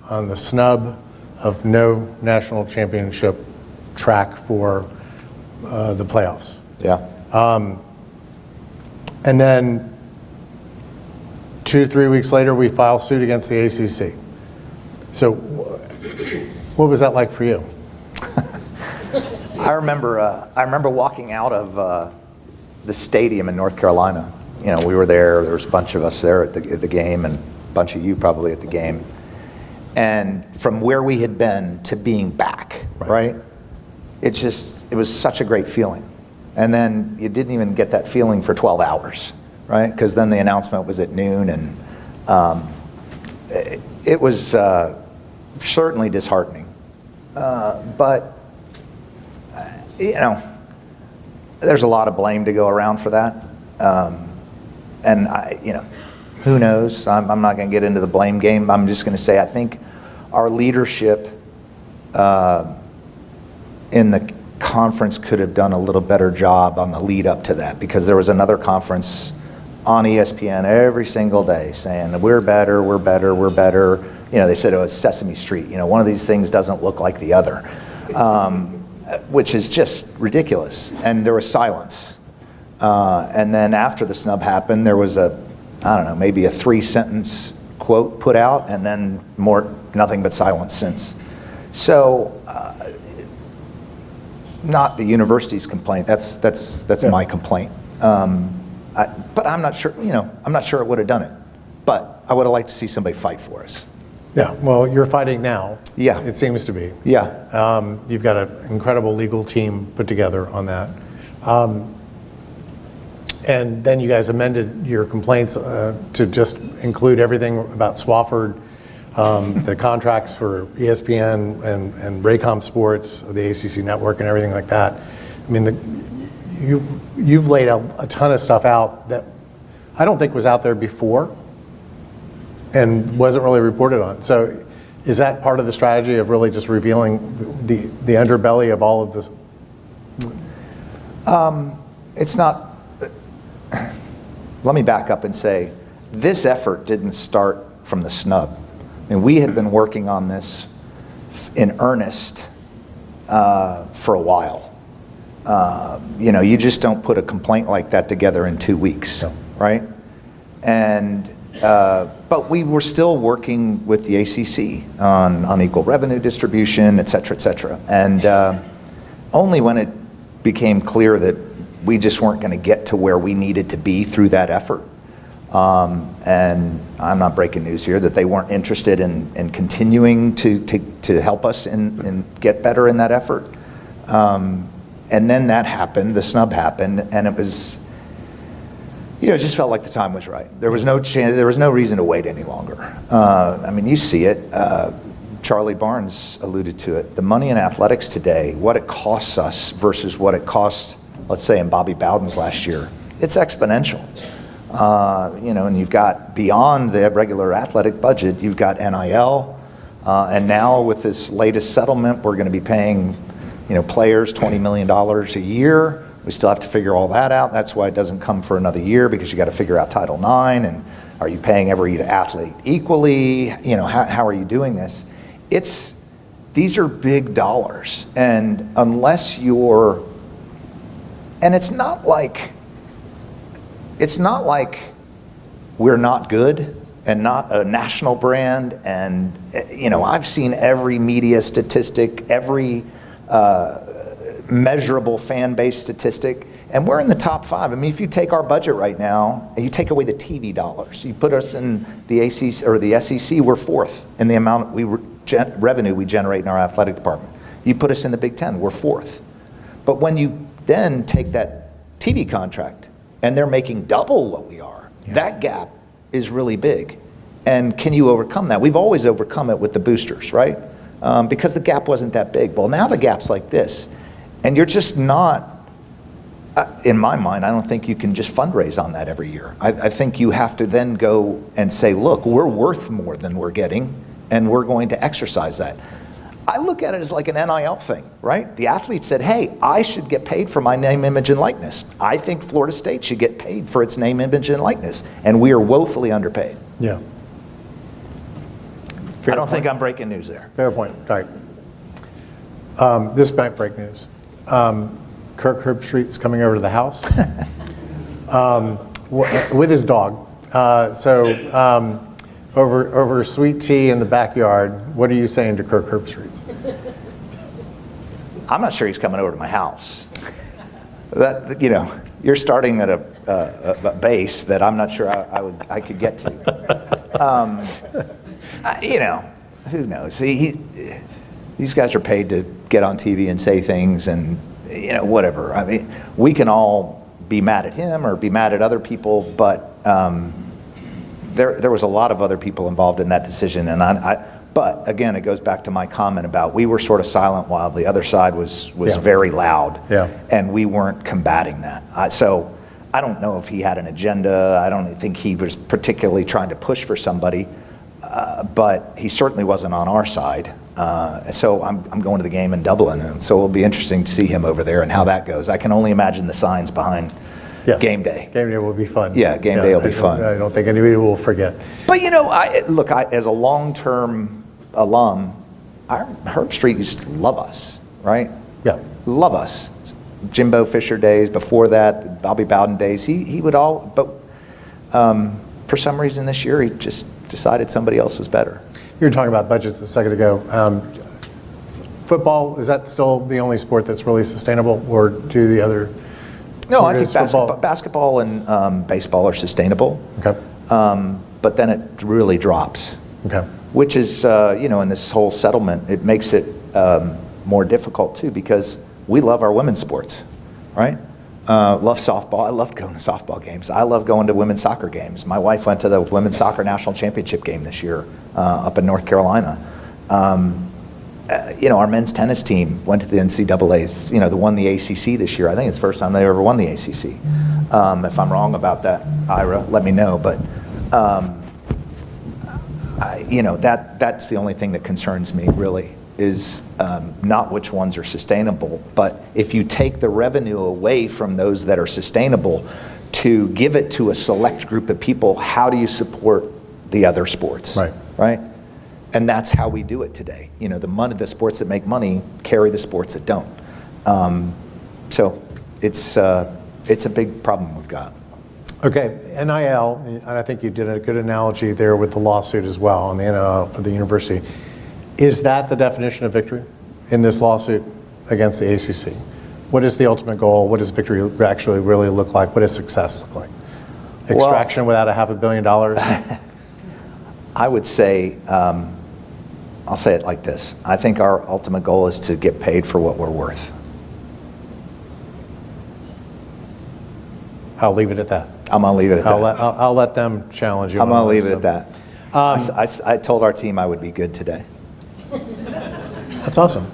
On the snub of no national championship track for the playoffs. Yeah. And then 2-3 weeks later, we file suit against the ACC. So what was that like for you? I remember walking out of the stadium in North Carolina. You know, we were there was a bunch of us there at the game, and a bunch of you probably at the game. And from where we had been to being back, right? It was such a great feeling. And then you didn't even get that feeling for 12 hours, right? Because then the announcement was at noon, and it was certainly disheartening. But, you know, there's a lot of blame to go around for that. And who knows? I'm not going to get into the blame game. I'm just going to say I think our leadership in the conference could have done a little better job on the lead up to that, because there was another conference on ESPN every single day saying we're better, we're better, we're better. You know, they said it was Sesame Street. You know, one of these things doesn't look like the other, which is just ridiculous. And there was silence. And then after the snub happened, there was maybe a 3-sentence quote put out, and then nothing but silence since. So, not the university's complaint. That's my complaint. But I'm not sure. I'm not sure it would have done it. But I would have liked to see somebody fight for us. Yeah. Well, you're fighting now. Yeah. It seems to be. Yeah. You've got an incredible legal team put together on that. And then you guys amended your complaints to just include everything about Swofford, the contracts for ESPN and Raycom Sports, the ACC network, and everything like that. I mean, you've laid a ton of stuff out that I don't think was out there before and wasn't really reported on. So is that part of the strategy of really just revealing the underbelly of all of this? It's not. Let me back up and say, this effort didn't start from the snub. I mean, we had been working on this in earnest for a while. You just don't put a complaint like that together in 2 weeks, right? And but we were still working with the ACC on unequal revenue distribution, et cetera, et cetera. And only when it became clear that we just weren't going to get to where we needed to be through that effort. And I'm not breaking news here that they weren't interested in continuing to help us and get better in that effort. And then that happened, the snub happened, and it was, it just felt like the time was right. There was no chance, there was no reason to wait any longer. I mean, you see it. Charlie Barnes alluded to it. The money in athletics today, what it costs us versus what it costs, let's say, in Bobby Bowden's last year, it's exponential. And you've got, beyond the regular athletic budget, you've got NIL, and now with this latest settlement, we're going to be paying, players $20 million a year. We still have to figure all that out. That's why it doesn't come for another year, because you got to figure out Title IX, and are you paying every athlete equally? How are you doing this? These are big dollars, and unless you're, and it's not like we're not good and not a national brand. And, I've seen every media statistic, every measurable fan base statistic, and we're in the top 5. I mean, if you take our budget right now and you take away the TV dollars, you put us in the ACC or the SEC, we're 4th in the amount revenue we generate in our athletic department. You put us in the Big Ten, we're 4th. But when you then take that TV contract and they're making double what we are, that gap is really big. And can you overcome that? We've always overcome it with the boosters, right? Because the gap wasn't that big. Well, now the gap's like this. And you're just not, in my mind, I don't think you can just fundraise on that every year. I think you have to then go and say, look, we're worth more than we're getting, and we're going to exercise that. I look at it as like an NIL thing, right? The athlete said, hey, I should get paid for my name, image, and likeness. I think Florida State should get paid for its name, image, and likeness. And we are woefully underpaid. Yeah. I don't think I'm breaking news there. Fair point. All right. This might break news. Kirk Herbstreit's coming over to the house with his dog. Over sweet tea in the backyard, what are you saying to Kirk Herbstreit? I'm not sure he's coming over to my house. That, you know, you're starting at a base that I'm not sure I could get to. You know, who knows? These guys are paid to get on TV and say things, and you know, whatever. I mean, we can all be mad at him or be mad at other people, but there was a lot of other people involved in that decision, and but again, it goes back to my comment about we were sort of silent while the other side was very loud, and we weren't combating that. So I don't know if he had an agenda. I don't think he was particularly trying to push for somebody, but he certainly wasn't on our side. So I'm going to the game in Dublin, and so it'll be interesting to see him over there and how that goes. I can only imagine the signs behind game day. Game day will be fun. Yeah, game day will be fun. I don't think anybody will forget. But you know, look, as a long-term alum, Herbstreit used to love us, right? Yeah. Love us. Jimbo Fisher days, before that, the Bobby Bowden days, he would all, but for some reason this year, he just decided somebody else was better. You were talking about budgets a second ago. Football, is that still the only sport that's really sustainable, or do the other? No, I think basketball and baseball are sustainable. Okay. But then it really drops. Okay. Which is, you know, in this whole settlement, it makes it more difficult too, because we love our women's sports, right? Love softball. I love going to softball games. I love going to women's soccer games. My wife went to the women's soccer national championship game this year up in North Carolina. You know, our men's tennis team went to the NCAA's, you know, they won the ACC this year. I think it's the first time they ever won the ACC. If I'm wrong about that, Ira, let me know. But, you know, that's the only thing that concerns me, really, is not which ones are sustainable, but if you take the revenue away from those that are sustainable to give it to a select group of people, how do you support the other sports? Right? And that's how we do it today. You know, the sports that make money carry the sports that don't. So it's a big problem we've got. Okay, NIL, and I think you did a good analogy there with the lawsuit as well on the NIL for the university. Is that the definition of victory in this lawsuit against the ACC? What is the ultimate goal? What does victory actually really look like? What does success look like? Extraction without $500 million? I would say, I'll say it like this. I think our ultimate goal is to get paid for what we're worth. I'll leave it at that. I'm going to leave it at that. I'll let them challenge you. I'm going to leave it at that. I told our team I would be good today. That's awesome.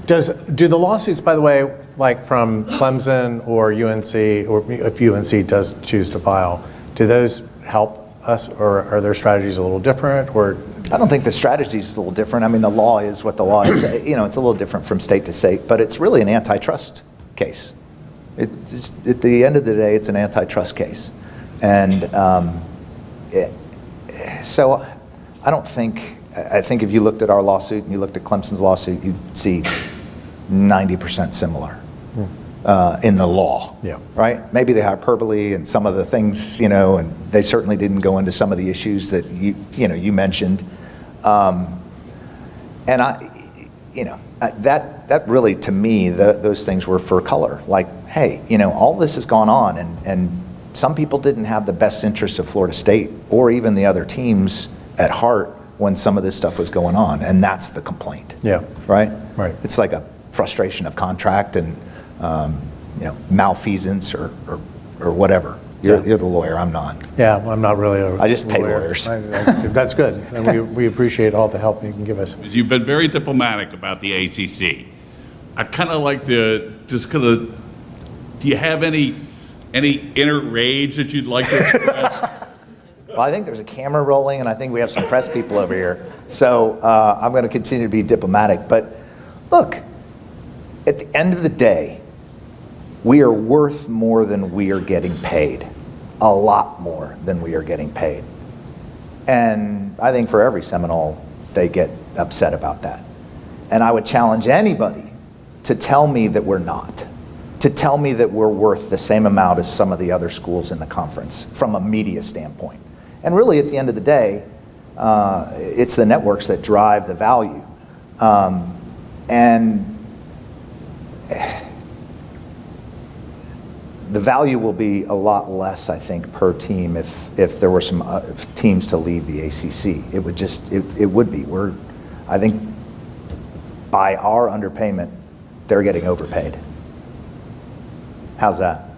Do the lawsuits, by the way, like from Clemson or UNC, or if UNC does choose to file, do those help us, or are their strategies a little different? Or I don't think the strategy is a little different. I mean, the law is what the law is. You know, it's a little different from state to state, but it's really an antitrust case. It's, at the end of the day, it's an antitrust case. And so I don't think, I think if you looked at our lawsuit and you looked at Clemson's lawsuit, you'd see 90% similar in the law, right? Maybe the hyperbole and some of the things, you know, and they certainly didn't go into some of the issues that you mentioned. And that really, to me, those things were for color. Like, hey, you know, all this has gone on, and some people didn't have the best interests of Florida State or even the other teams at heart when some of this stuff was going on, and that's the complaint. Right. It's like a frustration of contract and malfeasance or whatever. You're the lawyer. I'm not. Yeah, I'm not really a I just pay lawyer. lawyers. That's good, and we appreciate all the help you can give us. You've been very diplomatic about the ACC. I kind of like to just kind of, do you have any inner rage that you'd like to express? Well, I think there's a camera rolling, and I think we have some press people over here. So I'm going to continue to be diplomatic. But look, at the end of the day, we are worth more than we are getting paid. A lot more than we are getting paid. And I think for every Seminole they get upset about that. And I would challenge anybody to tell me that we're not, to tell me that we're worth the same amount as some of the other schools in the conference from a media standpoint. And really, at the end of the day, it's the networks that drive the value. And the value will be a lot less, I think, per team if there were some teams to leave the ACC. It would just, it would be. I think by our underpayment, they're getting overpaid. How's that?